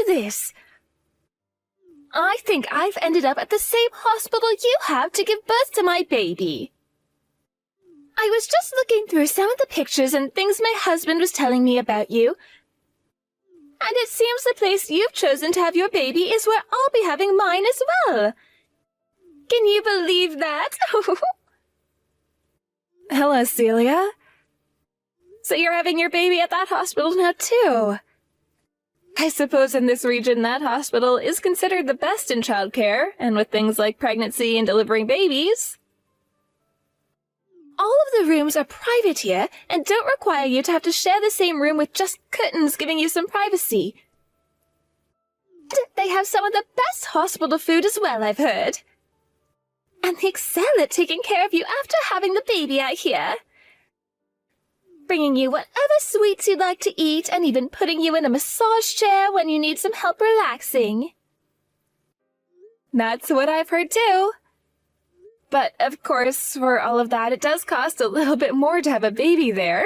this? I think I've ended up at the same hospital you have to give birth to my baby. I was just looking through some of the pictures and things my husband was telling me about you. And it seems the place you've chosen to have your baby is where I'll be having mine as well. Can you believe that? Hello, Celia. So you're having your baby at that hospital now, too. I suppose in this region that hospital is considered the best in childcare, and with things like pregnancy and delivering babies. All of the rooms are private here, and don't require you to have to share the same room with just curtains giving you some privacy. They have some of the best hospital food as well, I've heard. And they excel at taking care of you after having the baby, I hear. Bringing you whatever sweets you'd like to eat, and even putting you in a massage chair when you need some help relaxing. That's what I've heard too. But, of course, for all of that, it does cost a little bit more to have a baby there.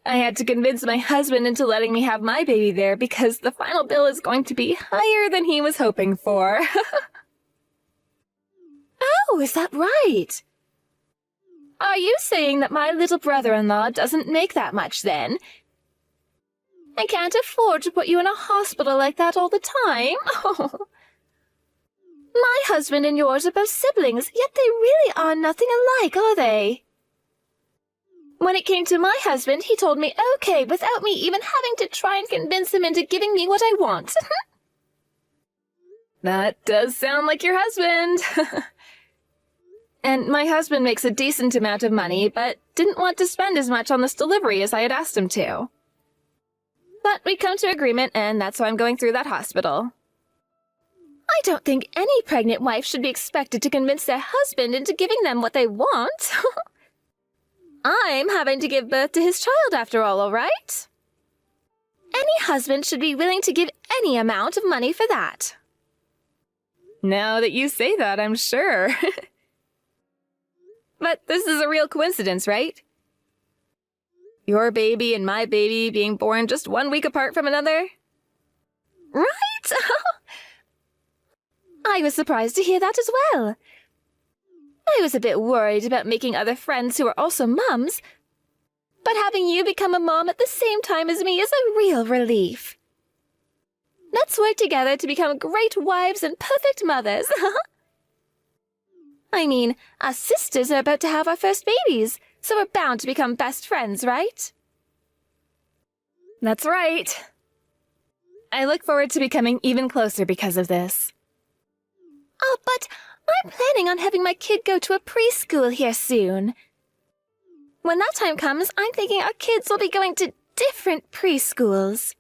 I had to convince my husband into letting me have my baby there because the final bill is going to be higher than he was hoping for. Oh, is that right? Are you saying that my little brother-in-law doesn't make that much, then? I can't afford to put you in a hospital like that all the time. Oh. My husband and yours are both siblings, yet they really are nothing alike, are they? When it came to my husband, he told me okay without me even having to try and convince him into giving me what I want. That does sound like your husband. And my husband makes a decent amount of money, but didn't want to spend as much on this delivery as I had asked him to. But we come to agreement, and that's why I'm going through that hospital. I don't think any pregnant wife should be expected to convince their husband into giving them what they want. I'm having to give birth to his child after all right? Any husband should be willing to give any amount of money for that. Now that you say that, I'm sure. But this is a real coincidence, right? Your baby and my baby being born just 1 week apart from another? Right? I was surprised to hear that as well. I was a bit worried about making other friends who are also mums, but having you become a mom at the same time as me is a real relief. Let's work together to become great wives and perfect mothers. I mean, us sisters are about to have our first babies, so we're bound to become best friends, right? That's right. I look forward to becoming even closer because of this. Oh, but I'm planning on having my kid go to a preschool here soon. When that time comes, I'm thinking our kids will be going to different preschools.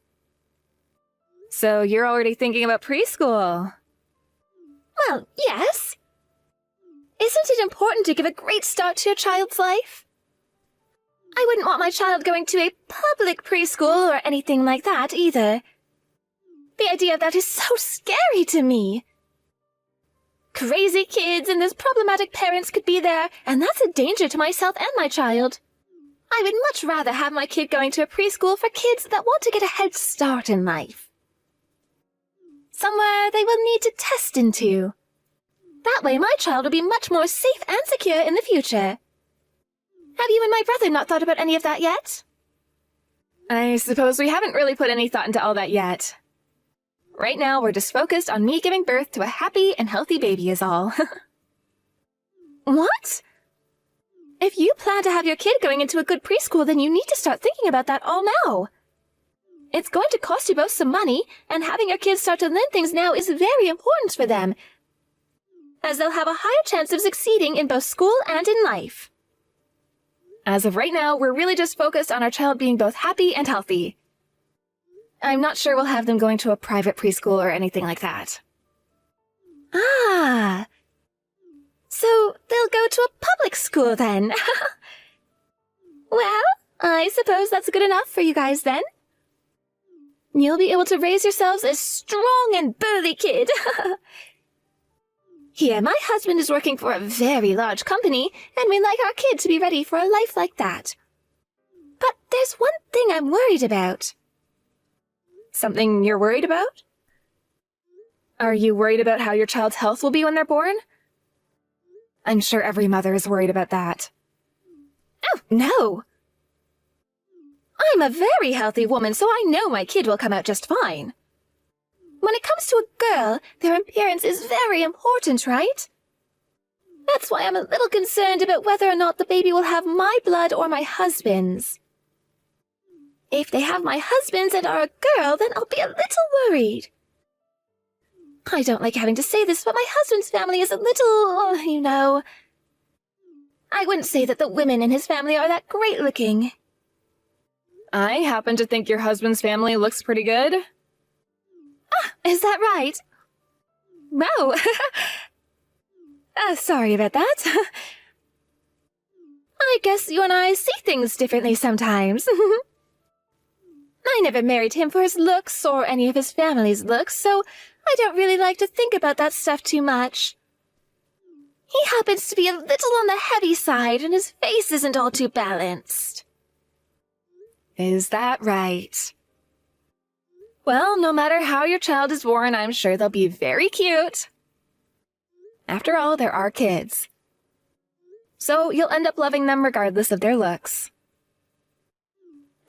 So you're already thinking about preschool? Well, yes. Isn't it important to give a great start to your child's life? I wouldn't want my child going to a public preschool or anything like that either. The idea of that is so scary to me. Crazy kids and those problematic parents could be there, and that's a danger to myself and my child. I would much rather have my kid going to a preschool for kids that want to get a head start in life. Somewhere they will need to test into. That way my child will be much more safe and secure in the future. Have you and my brother not thought about any of that yet? I suppose we haven't really put any thought into all that yet. Right now, we're just focused on me giving birth to a happy and healthy baby is all. What? If you plan to have your kid going into a good preschool, then you need to start thinking about that all now. It's going to cost you both some money, and having your kids start to learn things now is very important for them, as they'll have a higher chance of succeeding in both school and in life. As of right now, we're really just focused on our child being both happy and healthy. I'm not sure we'll have them going to a private preschool or anything like that. Ah, so they'll go to a public school then. Well, I suppose that's good enough for you guys then. You'll be able to raise yourselves a strong and burly kid. Here, my husband is working for a very large company, and we'd like our kid to be ready for a life like that. But there's one thing I'm worried about. Something you're worried about? Are you worried about how your child's health will be when they're born? I'm sure every mother is worried about that. Oh, no! I'm a very healthy woman, so I know my kid will come out just fine. When it comes to a girl, their appearance is very important, right? That's why I'm a little concerned about whether or not the baby will have my blood or my husband's. If they have my husband's and are a girl, then I'll be a little worried. I don't like having to say this, but my husband's family is a little, you know... I wouldn't say that the women in his family are that great-looking. I happen to think your husband's family looks pretty good. Ah, is that right? Wow. Sorry about that. I guess you and I see things differently sometimes. I never married him for his looks or any of his family's looks, so I don't really like to think about that stuff too much. He happens to be a little on the heavy side, and his face isn't all too balanced. Is that right? Well, no matter how your child is born, I'm sure they'll be very cute. After all, there are kids. So you'll end up loving them regardless of their looks.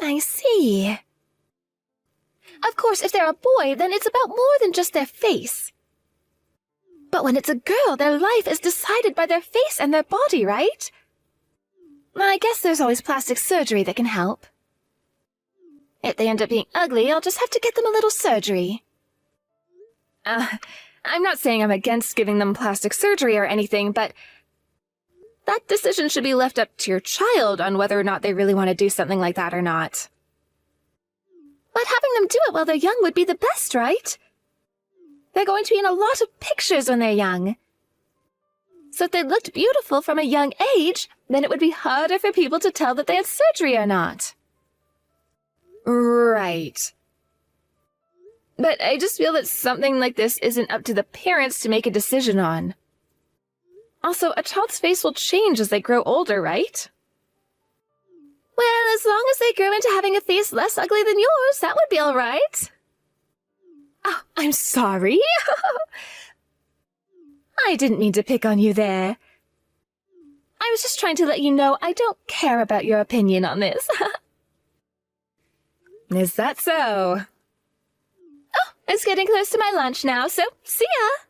I see. Of course, if they're a boy, then it's about more than just their face. But when it's a girl, their life is decided by their face and their body, right? I guess there's always plastic surgery that can help. If they end up being ugly, I'll just have to get them a little surgery. I'm not saying I'm against giving them plastic surgery or anything, but that decision should be left up to your child on whether or not they really want to do something like that or not. But having them do it while they're young would be the best, right? They're going to be in a lot of pictures when they're young. So if they looked beautiful from a young age, then it would be harder for people to tell that they had surgery or not. Right. But I just feel that something like this isn't up to the parents to make a decision on. Also, a child's face will change as they grow older, right? Well, as long as they grow into having a face less ugly than yours, that would be all right. Oh, I'm sorry. I didn't mean to pick on you there. I was just trying to let you know I don't care about your opinion on this. Is that so? Oh, it's getting close to my lunch now, so see ya!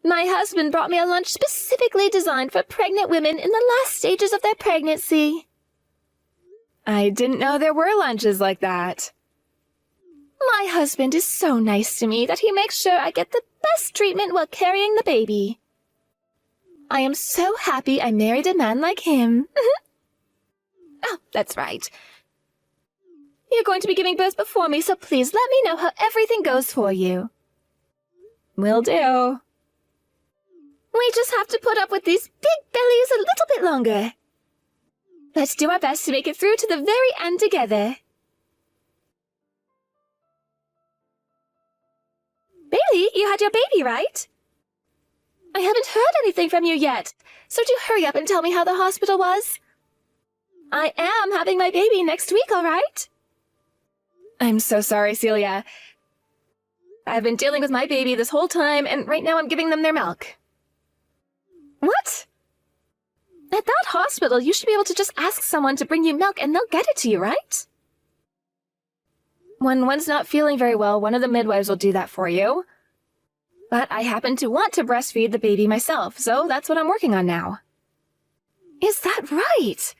My husband brought me a lunch specifically designed for pregnant women in the last stages of their pregnancy. I didn't know there were lunches like that. My husband is so nice to me that he makes sure I get the best treatment while carrying the baby. I am so happy I married a man like him. Oh, that's right. You're going to be giving birth before me, so please let me know how everything goes for you. Will do. We just have to put up with these big bellies a little bit longer. Let's do our best to make it through to the very end together. Bailey, you had your baby, right? I haven't heard anything from you yet, so do hurry up and tell me how the hospital was. I am having my baby next week, all right? I'm so sorry, Celia. I've been dealing with my baby this whole time, and right now I'm giving them their milk. What? At that hospital, you should be able to just ask someone to bring you milk and they'll get it to you, right? When one's not feeling very well, one of the midwives will do that for you. But I happen to want to breastfeed the baby myself, so that's what I'm working on now. Is that right?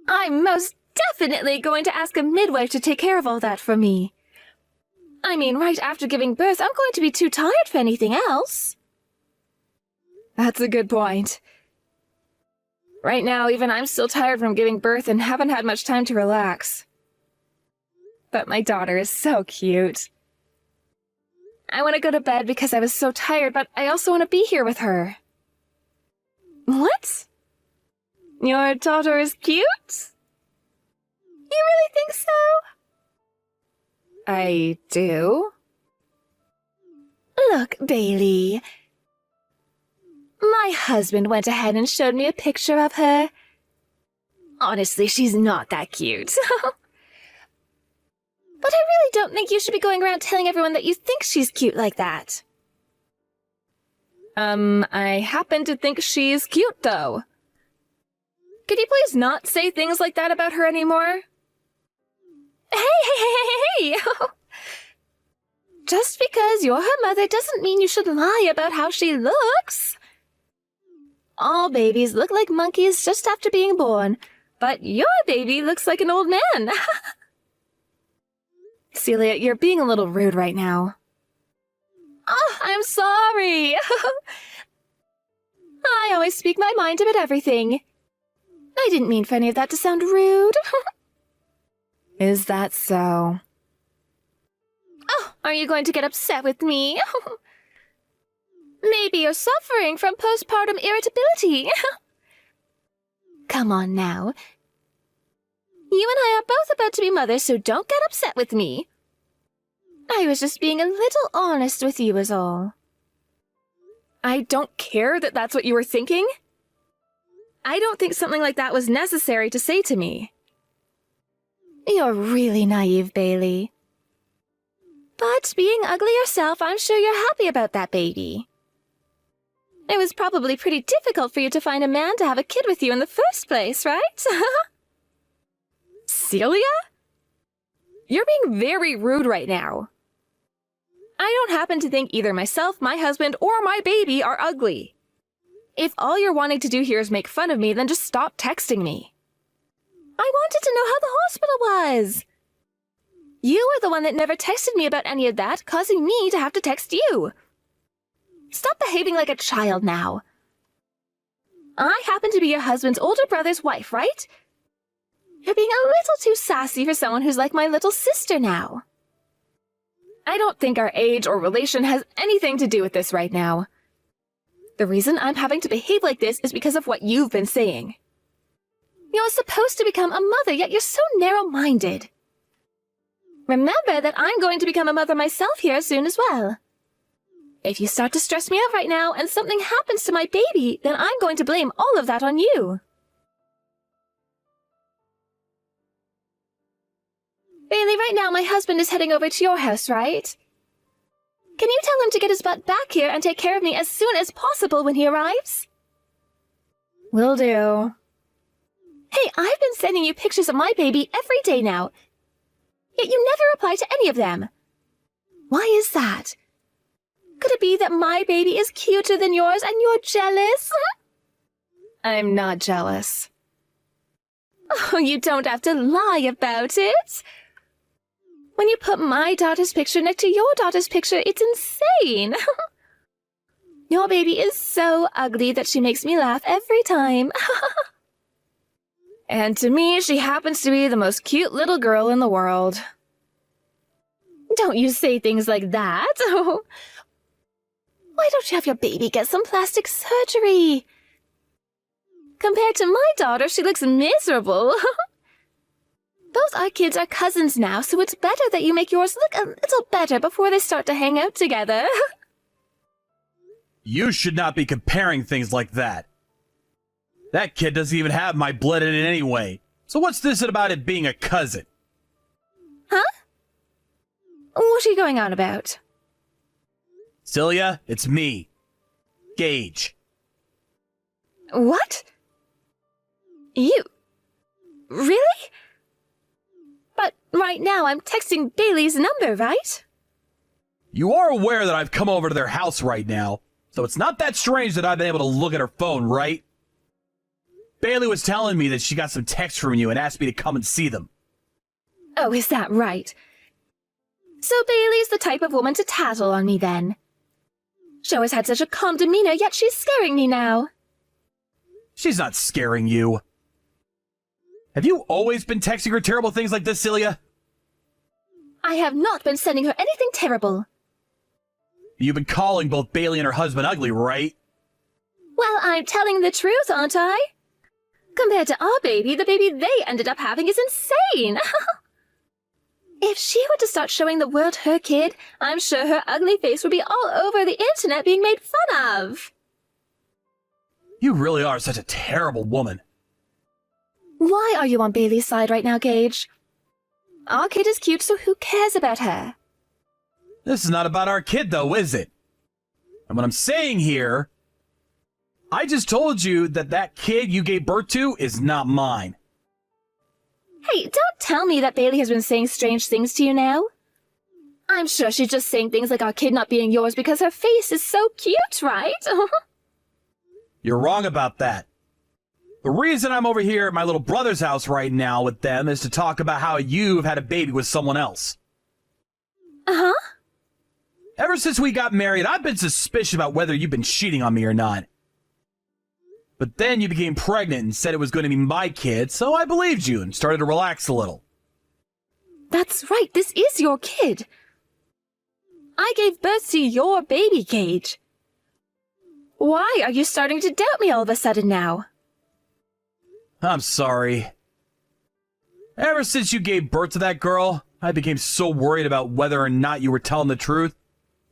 I'm most definitely going to ask a midwife to take care of all that for me. I mean, right after giving birth, I'm going to be too tired for anything else. That's a good point. Right now, even I'm still tired from giving birth and haven't had much time to relax. But my daughter is so cute. I want to go to bed because I was so tired, but I also want to be here with her. What? Your daughter is cute? You really think so? I do. Look, Bailey. My husband went ahead and showed me a picture of her. Honestly, she's not that cute. But I really don't think you should be going around telling everyone that you think she's cute like that. I happen to think she's cute, though. Could you please not say things like that about her anymore? Hey! Just because you're her mother doesn't mean you should lie about how she looks. All babies look like monkeys just after being born, but your baby looks like an old man. Celia, you're being a little rude right now. Oh, I'm sorry. I always speak my mind about everything. I didn't mean for any of that to sound rude. Is that so? Oh, are you going to get upset with me? Maybe you're suffering from postpartum irritability. Come on now. You and I are both about to be mothers, so don't get upset with me. I was just being a little honest with you is all. I don't care that that's what you were thinking. I don't think something like that was necessary to say to me. You're really naive, Bailey. But being ugly yourself, I'm sure you're happy about that baby. It was probably pretty difficult for you to find a man to have a kid with you in the first place, right? Celia? You're being very rude right now. I don't happen to think either myself, my husband, or my baby are ugly. If all you're wanting to do here is make fun of me, then just stop texting me. I wanted to know how the hospital was. You were the one that never texted me about any of that, causing me to have to text you. Stop behaving like a child now. I happen to be your husband's older brother's wife, right? You're being a little too sassy for someone who's like my little sister now. I don't think our age or relation has anything to do with this right now. The reason I'm having to behave like this is because of what you've been saying. You're supposed to become a mother, yet you're so narrow-minded. Remember that I'm going to become a mother myself here soon as well. If you start to stress me out right now and something happens to my baby, then I'm going to blame all of that on you. Bailey, right now my husband is heading over to your house, right? Can you tell him to get his butt back here and take care of me as soon as possible when he arrives? Will do. Hey, I've been sending you pictures of my baby every day now, yet you never reply to any of them. Why is that? Could it be that my baby is cuter than yours and you're jealous? I'm not jealous. Oh, you don't have to lie about it. When you put my daughter's picture next to your daughter's picture, it's insane. Your baby is so ugly that she makes me laugh every time. And to me, she happens to be the most cute little girl in the world. Don't you say things like that. Why don't you have your baby get some plastic surgery? Compared to my daughter, she looks miserable. Both our kids are cousins now, so it's better that you make yours look a little better before they start to hang out together. You should not be comparing things like that. That kid doesn't even have my blood in it anyway. So what's this about it being a cousin? Huh? What are you going on about? Celia, it's me. Gage. What? You? Really? But right now I'm texting Bailey's number, right? You are aware that I've come over to their house right now, so it's not that strange that I've been able to look at her phone, right? Bailey was telling me that she got some texts from you and asked me to come and see them. Oh, is that right? So Bailey's the type of woman to tattle on me then. She always had such a calm demeanor, yet she's scaring me now. She's not scaring you. Have you always been texting her terrible things like this, Celia? I have not been sending her anything terrible. You've been calling both Bailey and her husband ugly, right? Well, I'm telling the truth, aren't I? Compared to our baby, the baby they ended up having is insane. If she were to start showing the world her kid, I'm sure her ugly face would be all over the internet being made fun of. You really are such a terrible woman. Why are you on Bailey's side right now, Gage? Our kid is cute, so who cares about her? This is not about our kid, though, is it? And what I'm saying here, I just told you that that kid you gave birth to is not mine. Hey, don't tell me that Bailey has been saying strange things to you now. I'm sure she's just saying things like our kid not being yours because her face is so cute, right? You're wrong about that. The reason I'm over here at my little brother's house right now with them is to talk about how you've had a baby with someone else. Uh-huh. Ever since we got married, I've been suspicious about whether you've been cheating on me or not. But then you became pregnant and said it was going to be my kid, so I believed you and started to relax a little. That's right, this is your kid. I gave birth to your baby, Gage. Why are you starting to doubt me all of a sudden now? I'm sorry. Ever since you gave birth to that girl, I became so worried about whether or not you were telling the truth,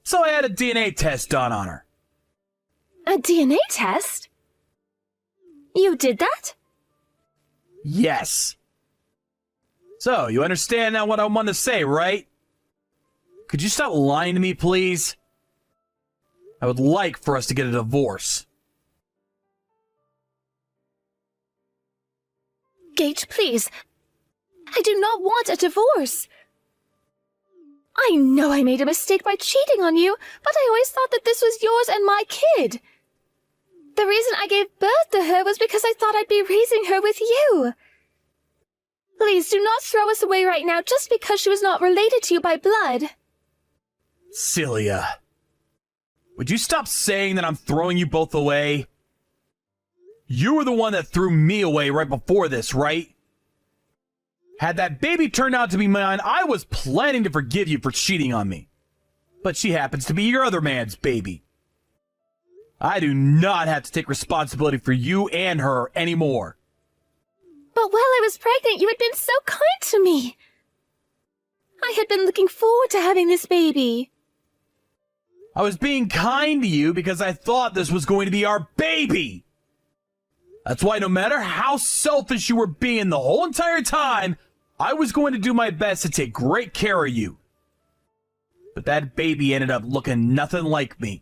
so I had a DNA test done on her. A DNA test? You did that? Yes. So, you understand now what I want to say, right? Could you stop lying to me, please? I would like for us to get a divorce. Gage, please. I do not want a divorce. I know I made a mistake by cheating on you, but I always thought that this was yours and my kid. The reason I gave birth to her was because I thought I'd be raising her with you. Please do not throw us away right now just because she was not related to you by blood. Celia, would you stop saying that I'm throwing you both away? You were the one that threw me away right before this, right? Had that baby turned out to be mine, I was planning to forgive you for cheating on me. But she happens to be your other man's baby. I do not have to take responsibility for you and her anymore. But while I was pregnant, you had been so kind to me. I had been looking forward to having this baby. I was being kind to you because I thought this was going to be our baby. That's why no matter how selfish you were being the whole entire time, I was going to do my best to take great care of you. But that baby ended up looking nothing like me.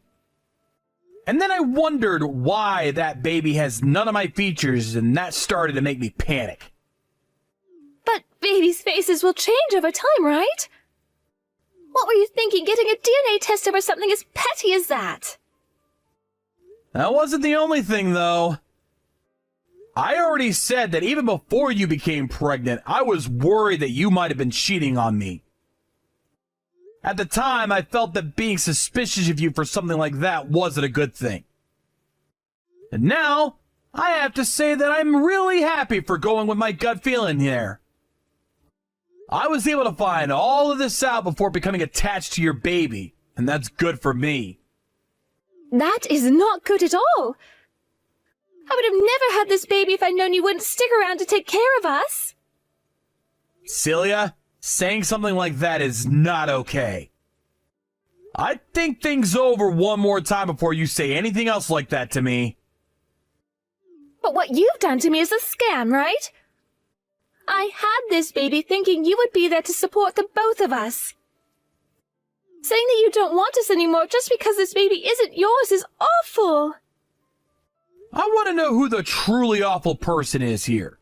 And then I wondered why that baby has none of my features, and that started to make me panic. But babies' faces will change over time, right? What were you thinking, getting a DNA test over something as petty as that? That wasn't the only thing, though. I already said that even before you became pregnant, I was worried that you might have been cheating on me. At the time, I felt that being suspicious of you for something like that wasn't a good thing. And now, I have to say that I'm really happy for going with my gut feeling here. I was able to find all of this out before becoming attached to your baby, and that's good for me. That is not good at all. I would have never had this baby if I'd known you wouldn't stick around to take care of us. Celia, saying something like that is not okay. I'd think things over one more time before you say anything else like that to me. But what you've done to me is a scam, right? I had this baby thinking you would be there to support the both of us. Saying that you don't want us anymore just because this baby isn't yours is awful. I want to know who the truly awful person is here.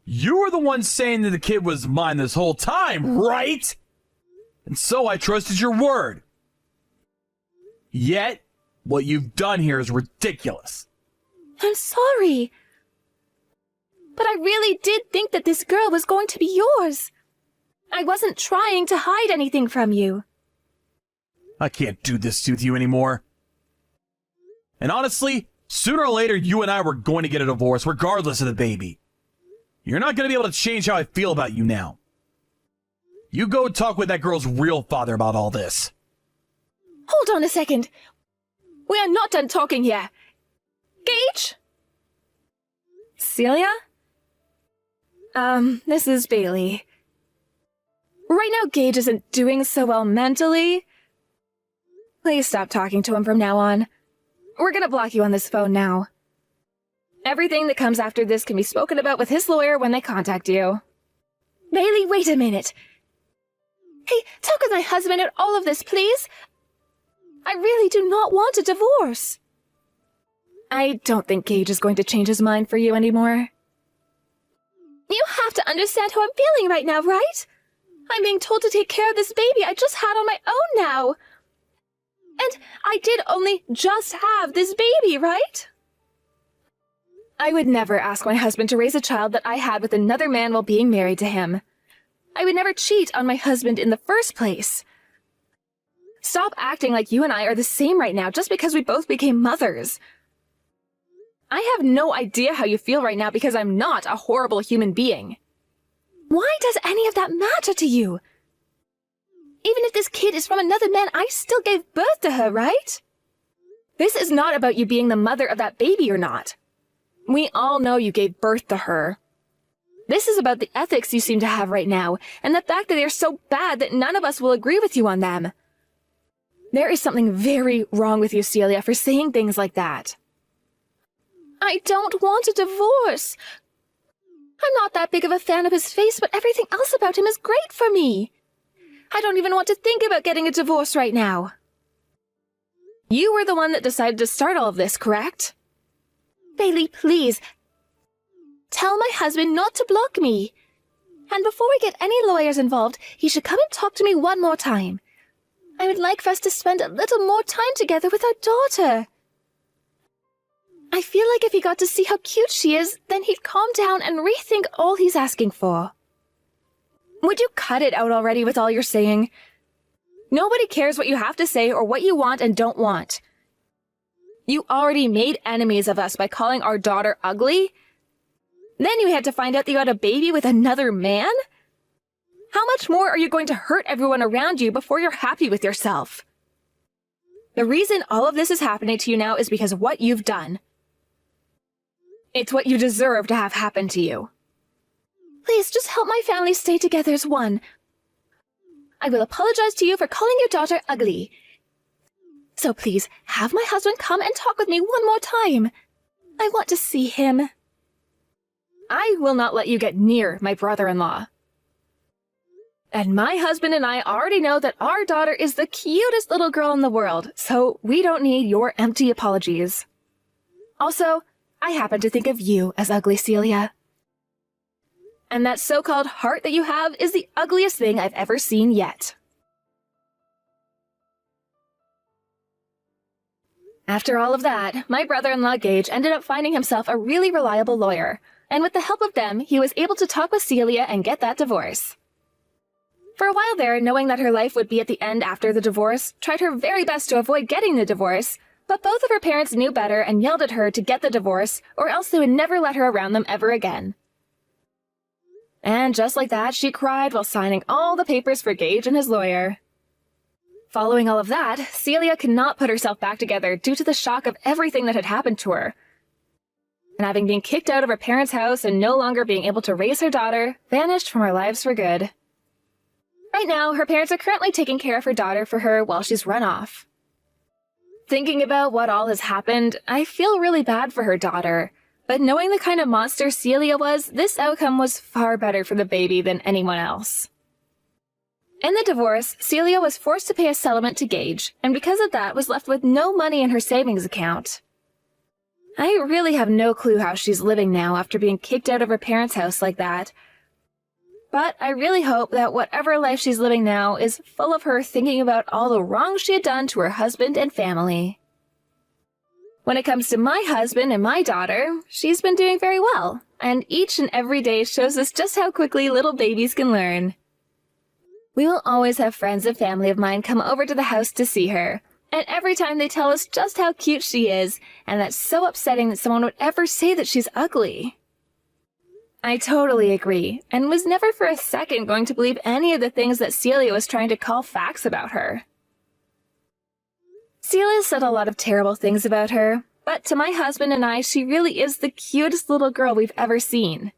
You were the one saying that the kid was mine this whole time, right? And so I trusted your word. Yet, what you've done here is ridiculous. I'm sorry. But I really did think that this girl was going to be yours. I wasn't trying to hide anything from you. I can't do this with you anymore. And honestly, sooner or later, you and I were going to get a divorce, regardless of the baby. You're not going to be able to change how I feel about you now. You go talk with that girl's real father about all this. Hold on a second. We are not done talking here. Gage? Celia? This is Bailey. Right now, Gage isn't doing so well mentally. Please stop talking to him from now on. We're gonna block you on this phone now. Everything that comes after this can be spoken about with his lawyer when they contact you. Bailey, wait a minute. Hey, talk with my husband at all of this, please. I really do not want a divorce. I don't think Gage is going to change his mind for you anymore. You have to understand how I'm feeling right now, right? I'm being told to take care of this baby I just had on my own now. And I did only just have this baby, right? I would never ask my husband to raise a child that I had with another man while being married to him. I would never cheat on my husband in the first place. Stop acting like you and I are the same right now just because we both became mothers. I have no idea how you feel right now because I'm not a horrible human being. Why does any of that matter to you? Even if this kid is from another man, I still gave birth to her, right? This is not about you being the mother of that baby or not. We all know you gave birth to her. This is about the ethics you seem to have right now, and the fact that they're so bad that none of us will agree with you on them. There is something very wrong with you, Celia, for saying things like that. I don't want a divorce. I'm not that big of a fan of his face, but everything else about him is great for me. I don't even want to think about getting a divorce right now. You were the one that decided to start all of this, correct? Bailey, please. Tell my husband not to block me. And before we get any lawyers involved, he should come and talk to me one more time. I would like for us to spend a little more time together with our daughter. I feel like if he got to see how cute she is, then he'd calm down and rethink all he's asking for. Would you cut it out already with all you're saying? Nobody cares what you have to say or what you want and don't want. You already made enemies of us by calling our daughter ugly. Then you had to find out that you had a baby with another man? How much more are you going to hurt everyone around you before you're happy with yourself? The reason all of this is happening to you now is because of what you've done. It's what you deserve to have happen to you. Please, just help my family stay together as one. I will apologize to you for calling your daughter ugly. So please, have my husband come and talk with me one more time. I want to see him. I will not let you get near my brother-in-law. And my husband and I already know that our daughter is the cutest little girl in the world, so we don't need your empty apologies. Also, I happen to think of you as ugly, Celia. And that so-called heart that you have is the ugliest thing I've ever seen yet. After all of that, my brother-in-law Gage ended up finding himself a really reliable lawyer, and with the help of them, he was able to talk with Celia and get that divorce. For a while there, knowing that her life would be at the end after the divorce, tried her very best to avoid getting the divorce, but both of her parents knew better and yelled at her to get the divorce, or else they would never let her around them ever again. And just like that, she cried while signing all the papers for Gage and his lawyer. Following all of that, Celia could not put herself back together due to the shock of everything that had happened to her. And having been kicked out of her parents' house and no longer being able to raise her daughter, vanished from her lives for good. Right now, her parents are currently taking care of her daughter for her while she's run off. Thinking about what all has happened, I feel really bad for her daughter, but knowing the kind of monster Celia was, this outcome was far better for the baby than anyone else. In the divorce, Celia was forced to pay a settlement to Gage, and because of that was left with no money in her savings account. I really have no clue how she's living now after being kicked out of her parents' house like that. But I really hope that whatever life she's living now is full of her thinking about all the wrong she had done to her husband and family. When it comes to my husband and my daughter, she's been doing very well, and each and every day shows us just how quickly little babies can learn. We will always have friends and family of mine come over to the house to see her, and every time they tell us just how cute she is, and that's so upsetting that someone would ever say that she's ugly. I totally agree, and was never for a second going to believe any of the things that Celia was trying to call facts about her. Celia said a lot of terrible things about her, but to my husband and I, she really is the cutest little girl we've ever seen.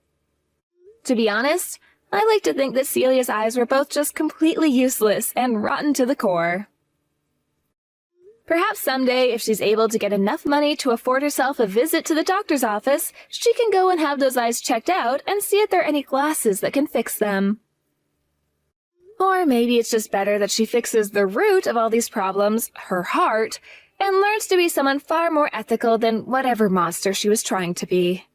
To be honest, I like to think that Celia's eyes were both just completely useless and rotten to the core. Perhaps someday, if she's able to get enough money to afford herself a visit to the doctor's office, she can go and have those eyes checked out and see if there are any glasses that can fix them. Or maybe it's just better that she fixes the root of all these problems, her heart, and learns to be someone far more ethical than whatever monster she was trying to be.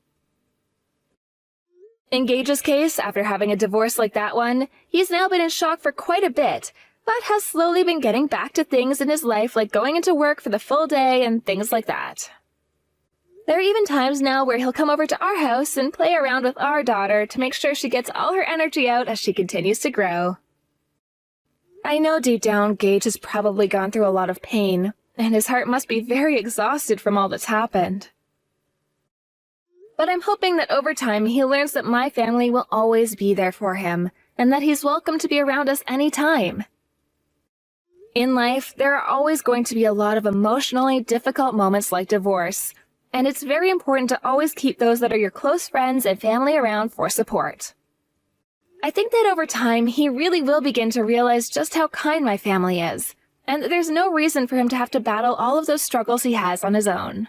In Gage's case, after having a divorce like that one, he's now been in shock for quite a bit, but has slowly been getting back to things in his life like going into work for the full day and things like that. There are even times now where he'll come over to our house and play around with our daughter to make sure she gets all her energy out as she continues to grow. I know deep down Gage has probably gone through a lot of pain, and his heart must be very exhausted from all that's happened. But I'm hoping that over time he learns that my family will always be there for him, and that he's welcome to be around us anytime. In life, there are always going to be a lot of emotionally difficult moments like divorce, and it's very important to always keep those that are your close friends and family around for support. I think that over time, he really will begin to realize just how kind my family is, and that there's no reason for him to have to battle all of those struggles he has on his own.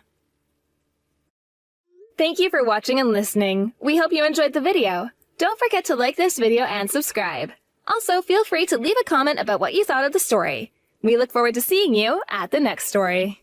Thank you for watching and listening. We hope you enjoyed the video. Don't forget to like this video and subscribe. Also, feel free to leave a comment about what you thought of the story. We look forward to seeing you at the next story.